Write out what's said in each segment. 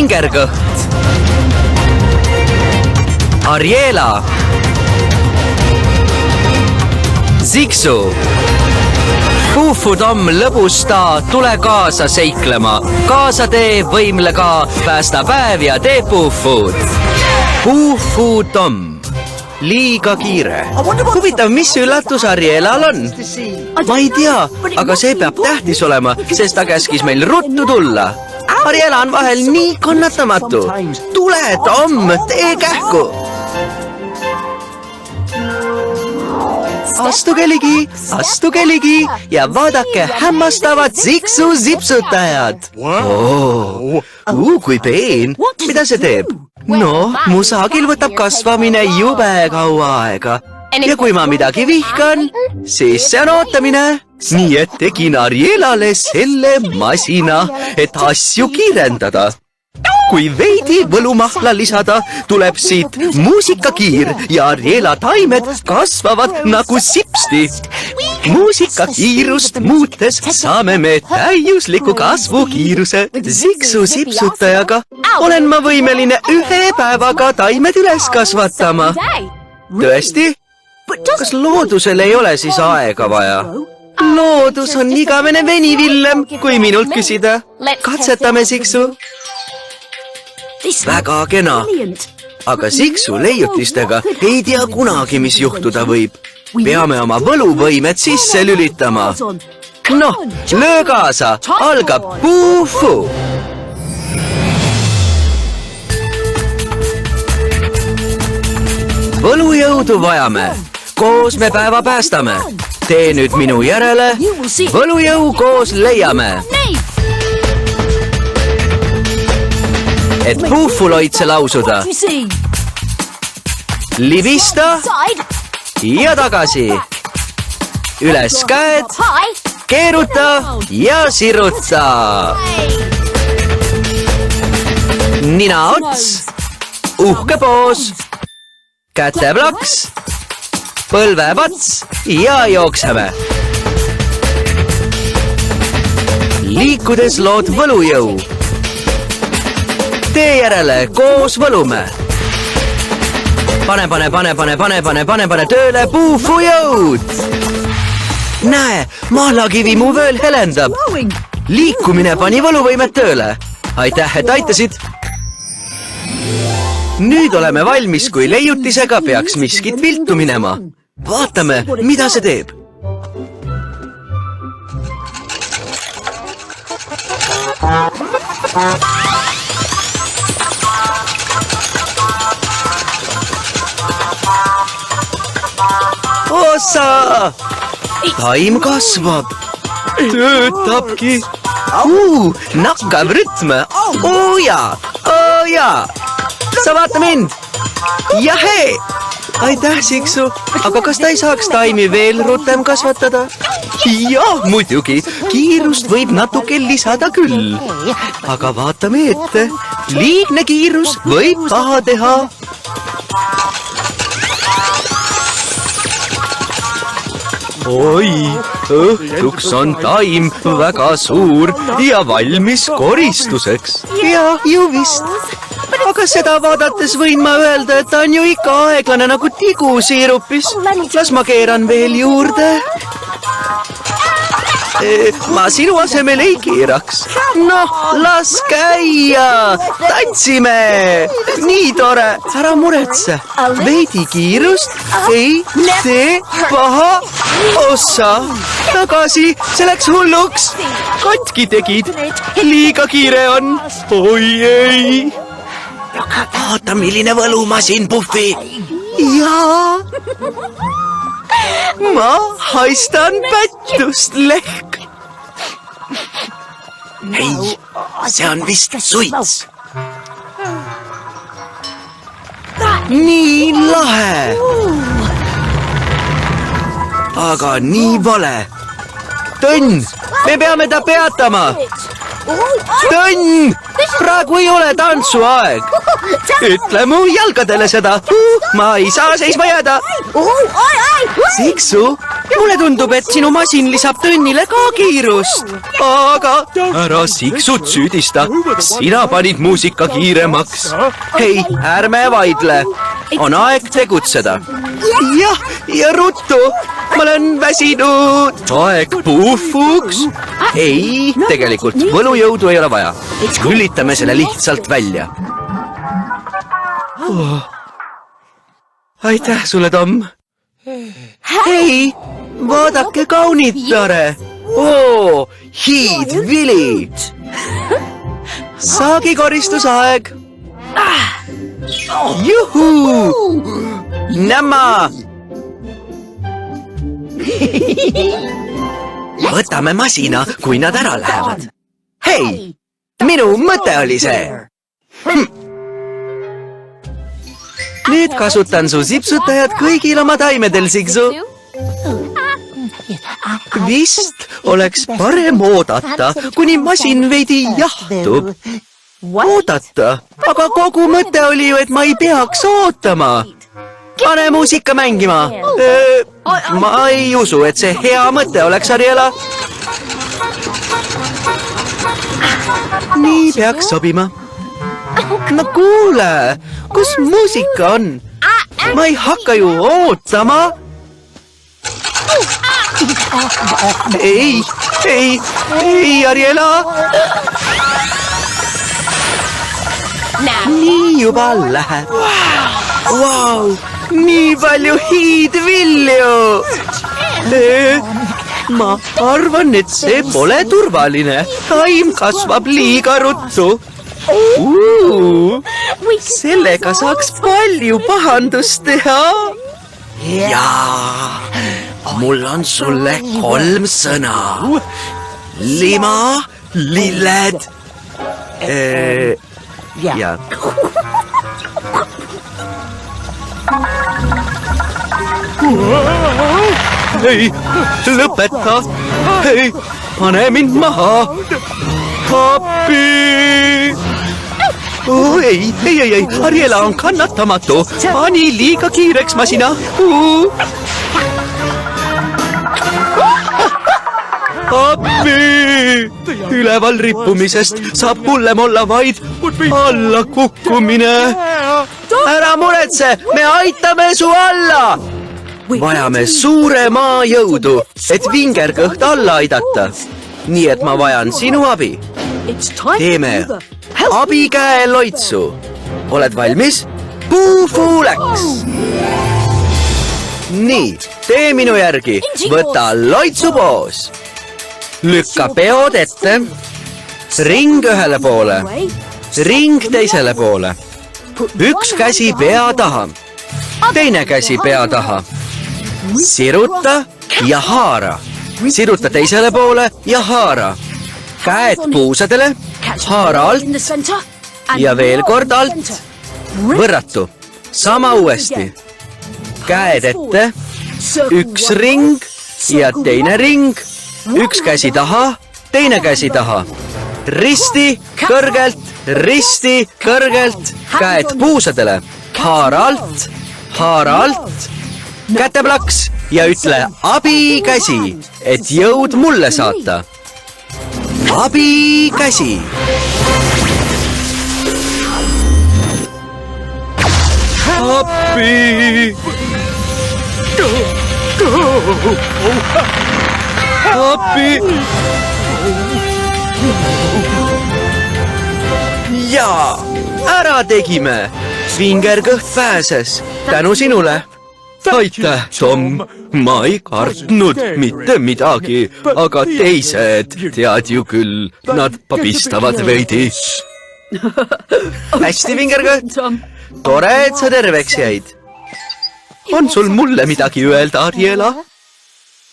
vingerkõht. Ariela. Ziksu. Puufu Tom lõbusta, tule kaasa seiklema. Kaasa tee, võimle ka, päästa päev ja tee puufud. Puufu Tom. Liiga kiire. Huvitav, mis üllatus Arielal on? Ma ei tea, aga see peab tähtis olema, sest ta käskis meil ruttu tulla. Ariela on vahel nii kannatamatu. Tule, Tom, tee kähku. astuge ligi ja vaadake hämmastavad Ziksu zipsutajad. Kui peen. Mida see teeb? No, mu saagil võtab kasvamine jube kaua aega. Ja kui ma midagi vihkan, siis see on ootamine. Nii et tegin Arielale selle masina, et asju kiirendada. Kui veidi võlumahla lisada, tuleb siit muusikakiir ja Ariela taimed kasvavad nagu sipsti. Muusikakiirust muutes saame me täiusliku kasvukiiruse. Ziksu sipsutajaga olen ma võimeline 1 päevaga taimed üles kasvatama. Tõesti? Kas loodusel ei ole siis aega vaja? Loodus on igavene venivillem, kui minult küsida. Katsetame, Ziksu. Väga kena. Aga Ziksu leiutistega ei tea kunagi, mis juhtuda võib. Peame oma võluvõimed sisse lülitama. Noh, löö kaasa. Algab puufu. Võlujõudu vajame. Koos me päeva päästame. Tee nüüd minu järele. Võlujõu koos leiame. Et puufuloitse lausuda. Libista ja tagasi. Üles käed, keeruta ja siruta. Nina ots, uhke poos, käte plaks, põlvepats ja jookseme. Liikudes lood võlujõu. Tee järele, koos võlume. Pane tööle puufu jõud. Näe, mahlakivi mu vööl helendab. Liikumine pani võluvõimet tööle. Aitäh, et aitasid. Nüüd oleme valmis, kui leiutisega peaks miskit viltu minema. Vaatame, mida see teeb. Ossa! Taim kasvab. Töötabki. Nakkav rütm. Oo jaa. Sa vaata mind. Jahee. Aitäh, Ziksu. Aga kas ta ei saaks taimi veel rutem kasvatada? Jah, muidugi. Kiirust võib natuke lisada küll. Aga vaatame ette. Liigne kiirus võib paha teha. Oi, õhtuks on taim väga suur ja valmis koristuseks. Ja, ju vist. Aga seda vaadates võin ma öelda, et ta on ju ikka aeglane nagu tigu siirupis. Las ma keeran veel juurde. Ma sinu asemel ei keeraks. Noh, las käia. Tantsime. Nii tore. Ära muretse. Veidi kiirust ei tee paha. Ossa. Tagasi. See läks hulluks. Katki tegid. Liiga kiire on. Oi ei. Vaata, milline võlumasin, Puffi. Jaa. Ma haistan pättust lehk. Ei, see on vist suits. Nii lahe. Aga nii vale. Tõnn, me peame ta peatama. Tõnn, praegu ei ole tantsuaeg. Ütle mu jalgadele seda. Ma ei saa seisma jääda. Ziksu, mulle tundub, et sinu masin lisab tunnile ka kiirust. Aga ära Siksut süüdista. Sina panid muusika kiiremaks. Hei, ärme vaidle. On aeg tegutseda. Jah, ja ruttu. Ma olen väsinud. Aeg puhvuks. Ei, tegelikult võlujõudu ei ole vaja. Lülitame selle lihtsalt välja. Aitäh sulle, Tom. Hei, vaadake kaunitare. Oo, hiidvili. Saagikoristusaeg. Juhuu! Nämma! Võtame masina, kui nad ära lähevad. Hei, minu mõte oli see. Nüüd kasutan su sipsutajad kõigil oma taimedel, Siksu. Vist oleks parem oodata, kuni masin veidi jahtub. Oodata, aga kogu mõte oli ju, et ma ei peaks ootama. Pane muusika mängima. Ma ei usu, et see hea mõte oleks, Ariela. Nii peaks sobima. No kuule, kus muusika on? Ma ei hakka ju ootama. Ei, Ariela. Nii juba läheb. Vau, nii palju hiidvilju. Ma arvan, et see pole turvaline. Taim kasvab liiga ruttu. Sellega saaks palju pahandust teha. Jaa, mul on sulle 3 sõna. Lima, lilled. Ja. Ei, lõpeta. Ei, pane mind maha. Appi. Ei, Ariela on kannatamatu. Pani liiga kiireks masina. Appi! Üleval rippumisest saab hullem olla vaid alla kukkumine. Ära muretse, me aitame su alla. Vajame suure maa jõudu, et vingerkõht alla aidata. Nii et ma vajan sinu abi. Teeme abikäe loitsu. Oled valmis? Puufuu läks. Nii, tee minu järgi. Võta loitsupoos. Lükka peod ette. Ring ühele poole. Ring teisele poole. Üks käsi pea taha. Teine käsi pea taha. Siruta ja haara. Siruta teisele poole ja haara. Käed puusadele. Haara alt. Ja veel kord alt. Võrratu. Sama uuesti. Käed ette. Üks ring ja teine ring. Üks käsi taha, teine käsi taha. Risti kõrgelt, käed puusadele. Haara alt, käteplaks ja ütle abikäsi, et jõud mulle saata. Abikäsi. Appi. Appi! Jaa, ära tegime! Vingerkõht pääses, tänu sinule. Aitäh, Tom! Ma ei kartnud mitte midagi, aga teised tead ju küll, nad papistavad veidi. Hästi, Vingerkõht! Tore, et sa terveks jäid. On sul mulle midagi öelda, Ariela?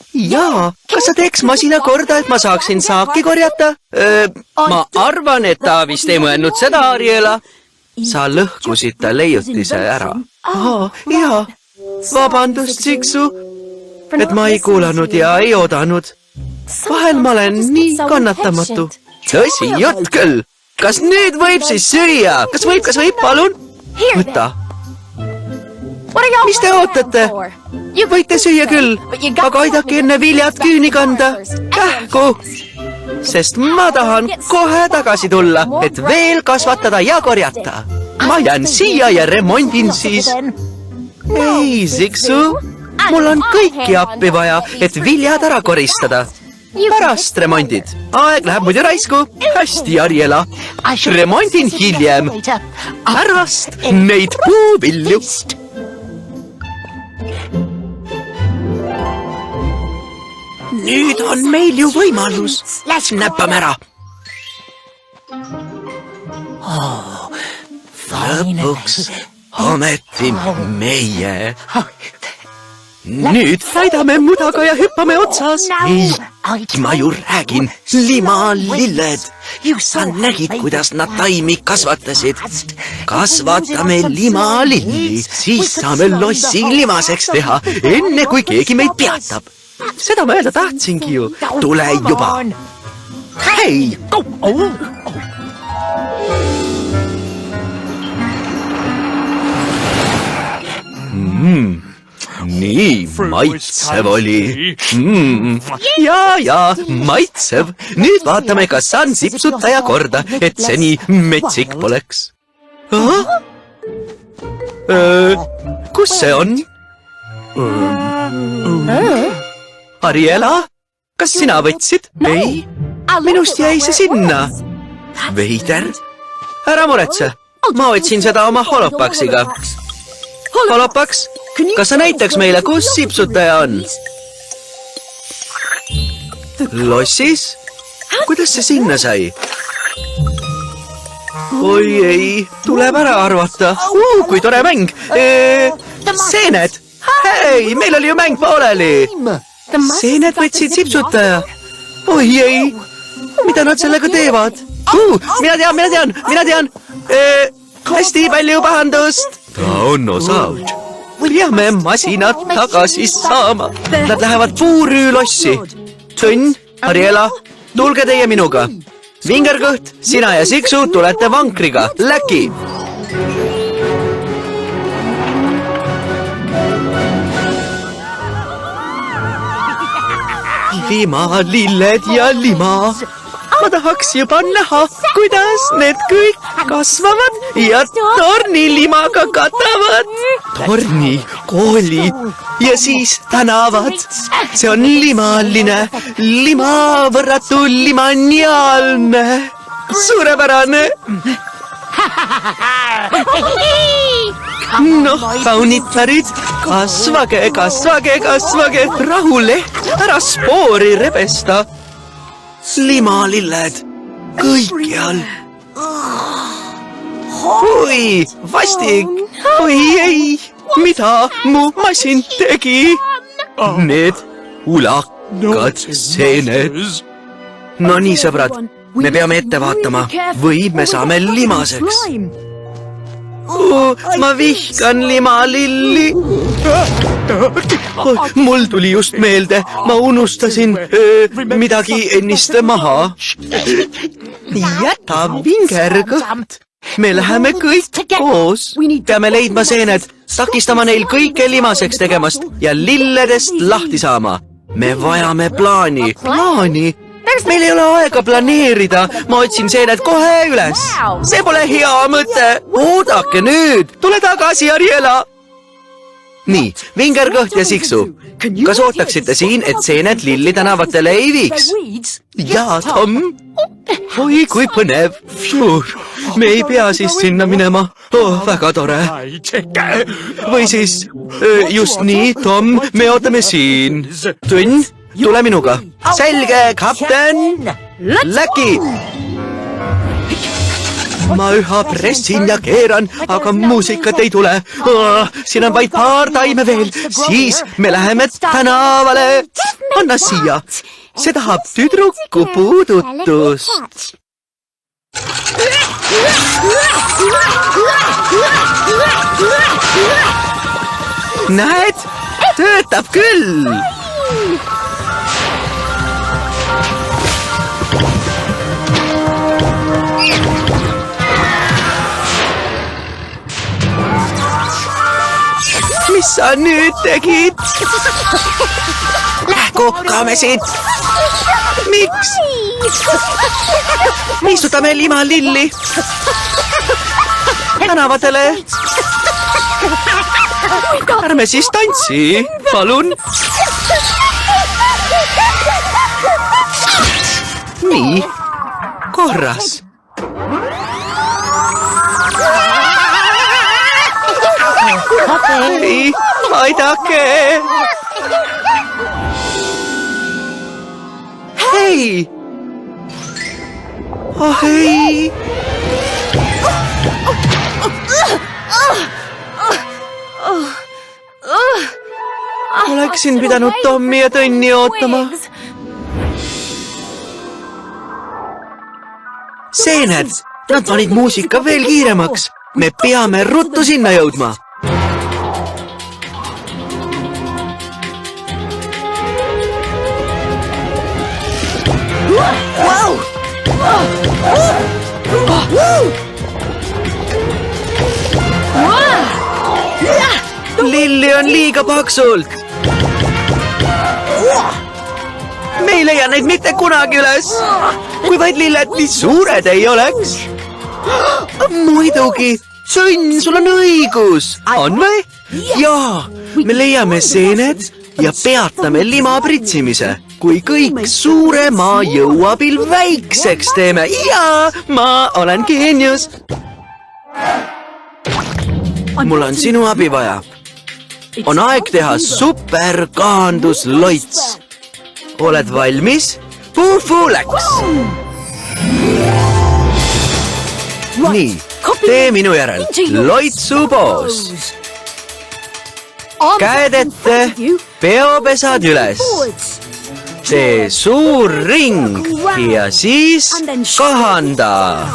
Jaa, kas sa teeks masina korda, et ma saaksin saaki korjata? Ma arvan, et ta vist ei mõelnud seda, Ariela. Sa lõhkusid ta leiutise ära. Jaa, vabandust, Siksu, et ma ei kuulanud ja ei oodanud. Vahel ma olen nii kannatamatu. Tõsi, jutt küll. Kas nüüd võib siis süüa? Kas võib, palun? Võta. Mis te ootate? võite süüa küll, aga aidake enne viljad küüni kanda. Kähku! Sest ma tahan kohe tagasi tulla, et veel kasvatada ja korjata. Ma jään siia ja remondin siis. Ei, Ziksu, mul on kõiki appi vaja, et viljad ära koristada. Pärast remondid. Aeg läheb muidu raisku. Hästi, Ariela. Remondin hiljem. Pärast neid puuvilju. Nüüd on meil ju võimalus. Näppame ära. Lõpuks ometi meie. Nüüd täidame mudaga ja hüppame otsas. Ei, ma ju räägin, limalilled. Sa nägid, kuidas nad taimi kasvatasid. Kasvatame limalilli, siis saame lossi limaseks teha, enne kui keegi meid peatab. Seda ma öelda tahtsingi ju. Tule juba. Hei! Nii maitsev oli. Ja, maitsev. Nüüd vaatame, kas saan sipsutaja korda, et see nii metsik poleks. Kus see on? Ariela, kas sina võtsid? Ei, minust jäi see sinna. Veider. Ära muretse, ma võtsin seda oma holopaksiga. Holopaks, kas sa näitaks meile, kus sipsutaja on? Lossis? Kuidas see sinna sai? Oi ei, tuleb ära arvata. Kui tore mäng. Seened. Hei, meil oli ju mäng pooleli. Seened võtsid sipsutaja. Oi ei, mida nad sellega teevad? Mina tean. Hästi palju pahandust. Ta on osav. Peame masinad tagasi saama. Nad lähevad puurüülossi. Sõnn, Ariela, tulge teie minuga. Vingerkõht, sina ja Siksu tulete vankriga. Läki! Limalilled ja lima. Ma tahaks juba näha, kuidas need kõik kasvavad ja tornilimaga katavad. Torni, kooli ja siis tänavad. See on limaline, limavõrratu, limaniaalne. Suurepärane. Noh, kaunitarid, kasvage. Rahuleht, ära spoori rebesta. Limalilled, kõikjal. Oi, vastik. Oi ei, mida mu masin tegi? Need ulakad seened. No nii, sõbrad, me peame ette vaatama või me saame limaseks. Ma vihkan limalilli. Mul tuli just meelde, ma unustasin midagi ennist maha. Jäta vingerkõht. Me läheme kõik koos. Peame leidma seened, takistama neil kõike limaseks tegemast ja lilledest lahti saama. Me vajame plaani. Meil ei ole aega planeerida, ma otsin seened kohe üles. See pole hea mõte. Oodake nüüd, tule tagasi, Ariela. Nii, Vingerkõht ja Siksu, kas ootaksite siin, et seened Lilli tänavatele ei viiks? Jaa, Tom. Oi, kui põnev. Me ei pea siis sinna minema. Väga tore. Või siis, just nii, Tom, me ootame siin. Tõnn? Tule minuga. Selge, kapten. Läki! Ma üha pressin ja keeran, aga muusikat ei tule. Siin on vaid paar taime veel. Siis me läheme tänavale. Anna siia. See tahab tüdruku puudutust. Näed? Töötab küll. mis sa nüüd tegid? Lähku, kaome siit! Miks? Me istutame limalilli tänavatele. Ärme siis tantsi, palun. Nii, korras. Ei, aidake! Hei! Oh ei! Oleksin pidanud Tommi ja Tõnni ootama. Seened, nad panid muusika veel kiiremaks. Me peame ruttu sinna jõudma. Lilli on liiga paksult. Me ei leia neid mitte kunagi üles. Kui vaid lilled nii suured ei oleks. Muidugi, Sõnn, sul on õigus. On või? Jaa, me leiame seened ja peatame lima pritsimise. Kui kõik suure maa jõuabil väikseks teeme. Jaa, ma olen geenius. Mul on sinu abi vaja. On aeg teha superkaandusloits. Oled valmis? Puufu läks! Nii, tee minu järel. Loitsupoos. Käed ette, peopesad üles. Tee suur ring ja siis kahanda.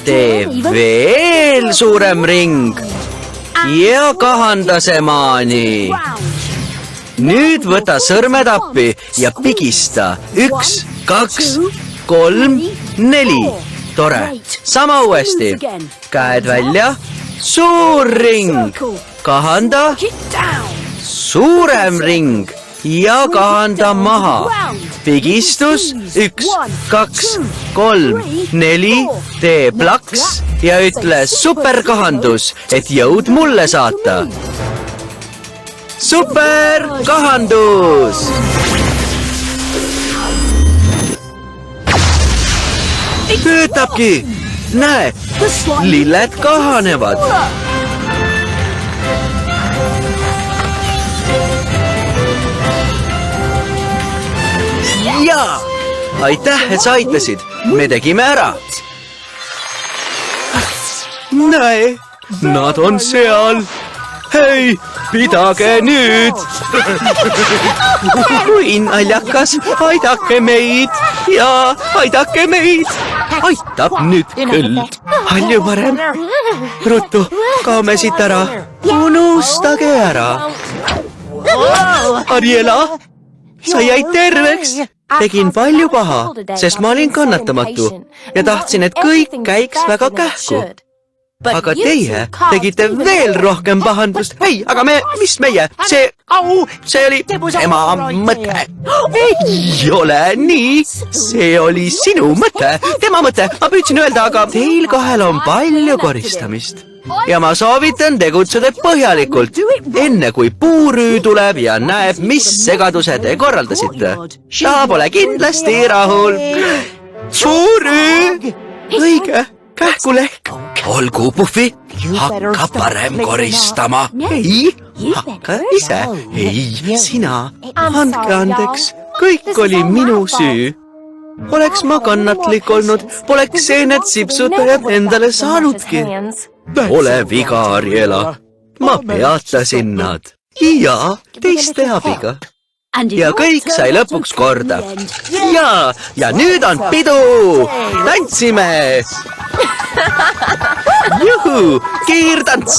Tee veel suurem ring ja kahanda see maani. Nüüd võta sõrmed appi ja pigista. 1, 2, 3, 4. Tore. Sama uuesti. Käed välja. Suur ring. Kahanda. Suurem ring. Ja kahanda maha. Pigistus. 1, 2, 3, 4. Tee plaks ja ütle superkahandus, et jõud mulle saata. Superkahandus! Töötabki! Näe, lilled kahanevad. Jaa! Aitäh, et sa aitasid. Me tegime ära. Näe, nad on seal. Hei, pidage nüüd! Kui naljakas, aidake meid ja aidake meid! Aitab nüüd küll. Palju parem. Ruttu, kaome siit ära. Unustage ära. Ariela, sa jäid terveks. Tegin palju paha, sest ma olin kannatamatu ja tahtsin, et kõik käiks väga kähku. Aga teie tegite veel rohkem pahandust. Hei, aga mis meie? See oli tema mõte. Ei ole nii. See oli sinu mõte. Tema mõte. Ma püüdsin öelda, aga teil kahel on palju koristamist. Ja ma soovitan tegutseda põhjalikult, enne kui puurüü tuleb ja näeb, mis segaduse te korraldasite. Ta pole kindlasti rahul. Puurüü! Õige. Kähkulehk. Olgu, Puffi, hakka parem koristama. Ei, hakka ise. Ei, sina. Andke andeks, kõik oli minu süü. Oleks ma kannatlik olnud, poleks seened sipsutajad endale saanudki. Ole viga, Ariela. Ma peatasin nad. Ja teiste abiga. Ja kõik sai lõpuks korda. Ja nüüd on pidu. Tantsime. Juhu, kiirtants.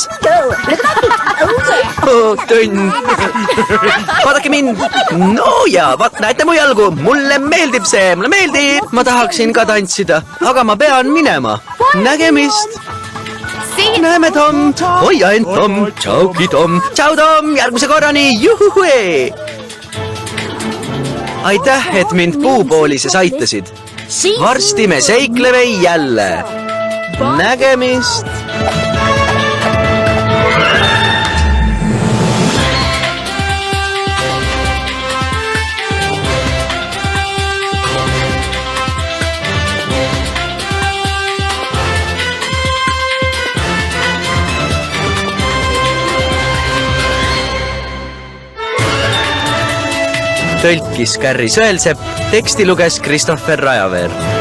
Tõnn. Vaadake mind. No ja, vaat näete mu jalgu. Mulle meeldib see, mulle meeldib. Ma tahaksin ka tantsida, aga ma pean minema. Nägemist. näeme, Tom. hoia end, Tom. tšauki, Tom. tšau, Tom, järgmise korrani. Juhuhee. aitäh, et mind puupoolises aitasid. varsti me seikleme jälle. nägemist. tõlkis Kärri Sõelsepp, teksti luges Christopher Rajaveer.